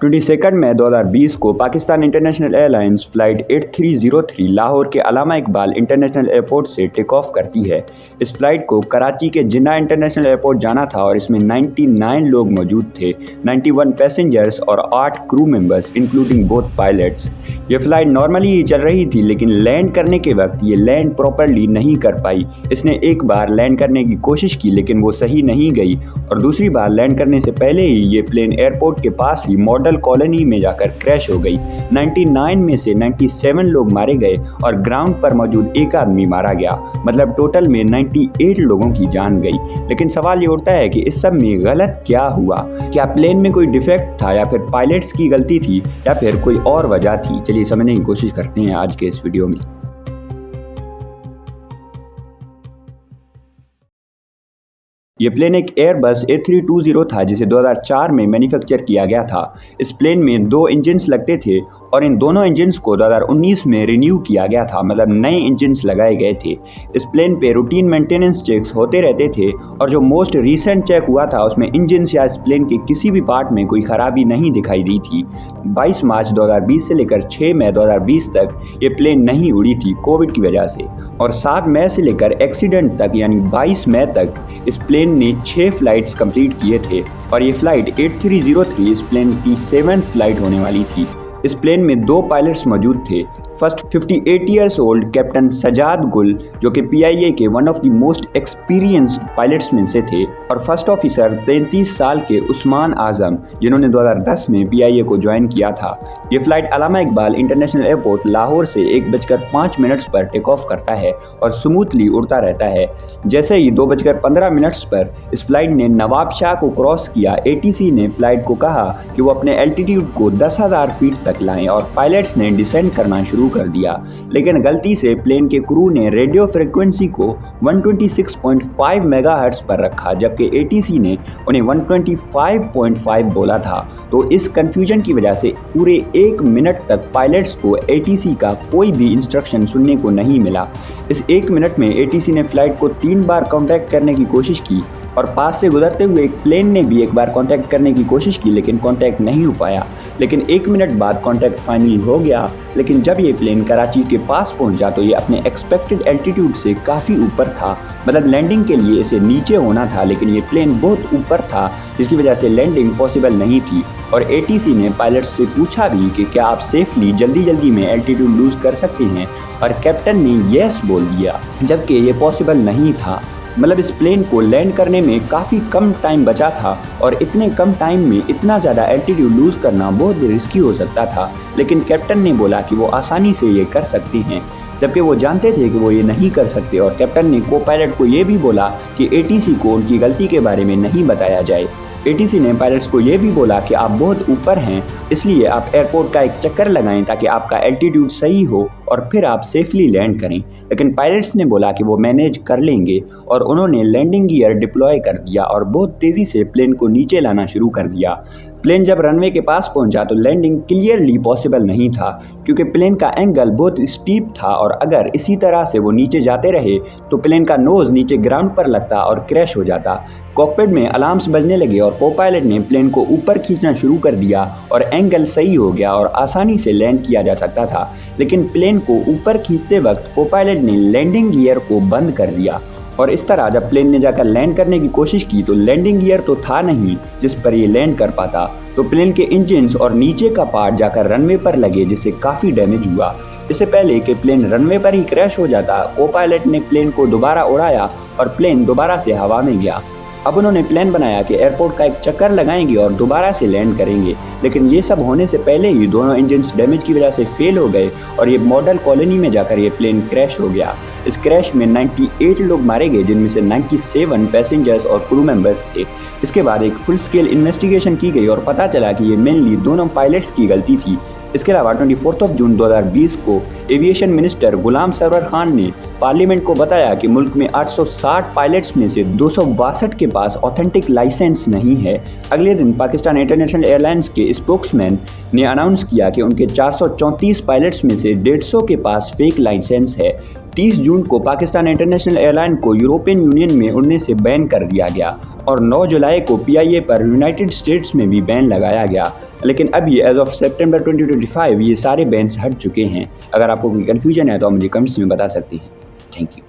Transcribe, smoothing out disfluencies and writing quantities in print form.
22 मई 2020 को Pakistan international airlines flight 8303 Lahore के Allama Iqbal international airport से टेक ऑफ करती है। इस फ्लाइट को कराची के जिन्ना इंटरनेशनल एयरपोर्ट जाना था और इसमें 99 लोग मौजूद थे, 91 पैसेंजर्स और 8 crew members including both pilots. ये फ्लाइट नॉर्मली ही चल रही थी, लेकिन लैंड करने के वक्त ये लैंड प्रॉपरली नहीं कर पाई। इसने एक बार लैंड करने की कोशिश की, लेकिन वो सही नहीं गई और दूसरी बार लैंड करने से पहले ही ये प्लेन एयरपोर्ट के पास ही मॉडल कॉलोनी में जाकर क्रैश हो गई। 99 में से 97 लोग मारे गए और ग्राउंड पर मौजूद एक आदमी मारा गया, मतलब टोटल में 98 लोगों की जान गई। लेकिन सवाल ये उठता है कि इस सब में गलत क्या हुआ? क्या प्लेन में कोई डिफेक्ट था या फिर पायलट्स की गलती थी या फिर कोई और वजह थी? चलिए समझने की कोशिश करते हैं आज के इस वीडियो में। ये प्लेन एक एयरबस A320 था जिसे 2004 में मैन्युफैक्चर किया गया था। इस प्लेन में 2 इंजन्स लगते थे और इन दोनों इंजन्स को 2019 में रिन्यू किया गया था, मतलब नए इंजन्स लगाए गए थे। इस प्लेन पे रूटीन मेंटेनेंस चेक्स होते रहते थे और जो मोस्ट रीसेंट चेक हुआ था उसमें इंजन्स या इस प्लेन के किसी भी पार्ट में कोई खराबी नहीं दिखाई दी थी। 22 मार्च 2020 से लेकर 6 मई 2020 तक ये प्लेन नहीं उड़ी थी कोविड की वजह से, और 7 मई से लेकर एक्सीडेंट तक यानी 22 मई तक इस प्लेन ने 6 फ्लाइट्स कंप्लीट किए थे और ये फ्लाइट 8303 इस प्लेन की 7th फ्लाइट होने वाली थी। इस प्लेन में 2 पायलट्स मौजूद थे। First 58 years old captain Sajjad Gul, जो कि PIA के one of the most experienced pilots में से थे, और फर्स्ट ऑफिसर 33 साल के उस्मान आजम, जिन्होंने 2010 में PIA को ज्वाइन किया था। ये flight Allama Iqbal international airport Lahore से 1:05 पर टेक ऑफ करता है और स्मूथली उड़ता रहता है। जैसे ही 2:15 पर इस फ्लाइट ने नवाब शाह को क्रॉस किया, ATC ने फ्लाइट को कहा कि वो अपने एल्टीट्यूड को 10,000 फीट तक लाएं और पायलट्स ने डिसेंड करना शुरू कर दिया। लेकिन गलती से प्लेन के क्रू ने रेडियो फ्रीक्वेंसी को 126.5 मेगाहर्ट्ज पर रखा, जबकि ATC ने उन्हें 125.5 बोला था। तो इस कंफ्यूजन की वजह से पूरे 1 मिनट तक पायलट्स को ATC का कोई भी इंस्ट्रक्शन सुनने को नहीं मिला। इस 1 मिनट में ATC ने फ्लाइट को 3 बार कांटेक्ट करने की कोशिश की और पास से गुजरते हुए एक प्लेन ने भी 1 बार कांटेक्ट करने की कोशिश की, लेकिन कांटेक्ट नहीं हो पाया। लेकिन 1 मिनट बाद कांटेक्ट फाइनली हो गया। लेकिन जब ये प्लेन कराची के पास पहुंचा तो ये अपने एक्सपेक्टेड एल्टीट्यूड से काफ़ी ऊपर था, मतलब लैंडिंग के लिए इसे नीचे होना था, लेकिन ये प्लेन बहुत ऊपर था जिसकी वजह से लैंडिंग पॉसिबल नहीं थी। और ATC ने पायलट्स से पूछा भी कि क्या आप सेफली जल्दी में एल्टीट्यूड लूज कर सकते हैं, और कैप्टन ने येस बोल दिया, जबकि ये पॉसिबल नहीं था। मतलब इस प्लेन को लैंड करने में काफ़ी कम टाइम बचा था और इतने कम टाइम में इतना ज़्यादा एल्टीट्यूड लूज करना बहुत रिस्की हो सकता था। लेकिन कैप्टन ने बोला कि वो आसानी से ये कर सकते हैं, जबकि वो जानते थे कि वो ये नहीं कर सकते। और कैप्टन ने को पायलट को ये भी बोला कि ATC को उनकी गलती के बारे में नहीं बताया जाए। ATC ने पायलट्स को ये भी बोला कि आप बहुत ऊपर हैं, इसलिए आप एयरपोर्ट का एक चक्कर लगाएं ताकि आपका एल्टीट्यूड सही हो और फिर आप सेफली लैंड करें। लेकिन पायलट्स ने बोला कि वो मैनेज कर लेंगे और उन्होंने लैंडिंग गियर डिप्लॉय कर दिया और बहुत तेज़ी से प्लेन को नीचे लाना शुरू कर दिया। प्लेन जब रनवे के पास पहुंचा तो लैंडिंग क्लियरली पॉसिबल नहीं था, क्योंकि प्लेन का एंगल बहुत स्टीप था और अगर इसी तरह से वो नीचे जाते रहे तो प्लेन का नोज़ नीचे ग्राउंड पर लगता और क्रैश हो जाता। कॉकपिट में अलार्म्स बजने लगे और को पायलट ने प्लेन को ऊपर खींचना शुरू कर दिया और एंगल सही हो गया और आसानी से लैंड किया जा सकता था। लेकिन प्लेन को ऊपर खींचते वक्त को पायलट ने लैंडिंग गियर को बंद कर दिया और इस तरह जब प्लेन ने जाकर लैंड करने की कोशिश की तो लैंडिंग गियर तो था नहीं जिस पर ये लैंड कर पाता, तो प्लेन के इंजन्स और नीचे का पार्ट जाकर रनवे पर लगे, जिससे काफ़ी डैमेज हुआ। इससे पहले कि प्लेन रनवे पर ही क्रैश हो जाता, को पायलट ने प्लेन को दोबारा उड़ाया और प्लेन दोबारा से हवा में गया। अब उन्होंने प्लान बनाया कि एयरपोर्ट का एक चक्कर लगाएंगे और दोबारा से लैंड करेंगे, लेकिन ये सब होने से पहले ही दोनों इंजन्स डैमेज की वजह से फेल हो गए और ये मॉडल कॉलोनी में जाकर ये प्लेन क्रैश हो गया। इस क्रैश में 98 लोग मारे गए, जिनमें से 97 पैसेंजर्स और क्रू मेंबर्स थे। इसके बाद एक फुल स्केल इन्वेस्टिगेशन की गई और पता चला कि ये मेनली दोनों पायलट्स की गलती थी। इसके अलावा 24 जून 2020 को एविएशन मिनिस्टर गुलाम सरवर खान ने पार्लियामेंट को बताया कि मुल्क में 860 पायलट्स में से 262 के पास ऑथेंटिक लाइसेंस नहीं है। अगले दिन पाकिस्तान इंटरनेशनल एयरलाइंस के स्पोक्समैन ने अनाउंस किया कि उनके 434 पायलट्स में से 150 के पास फेक लाइसेंस है। 30 जून को पाकिस्तान इंटरनेशनल एयरलाइन को यूरोपियन यूनियन में उड़ने से बैन कर दिया गया और 9 जुलाई को PIA पर यूनाइटेड स्टेट्स में भी बैन लगाया गया। लेकिन अब ये एज ऑफ सितंबर 2025 ये सारे बैन्स हट चुके हैं। अगर आपको कोई कन्फ्यूजन है तो आप मुझे कमेंट्स में बता सकते हैं। Thank you.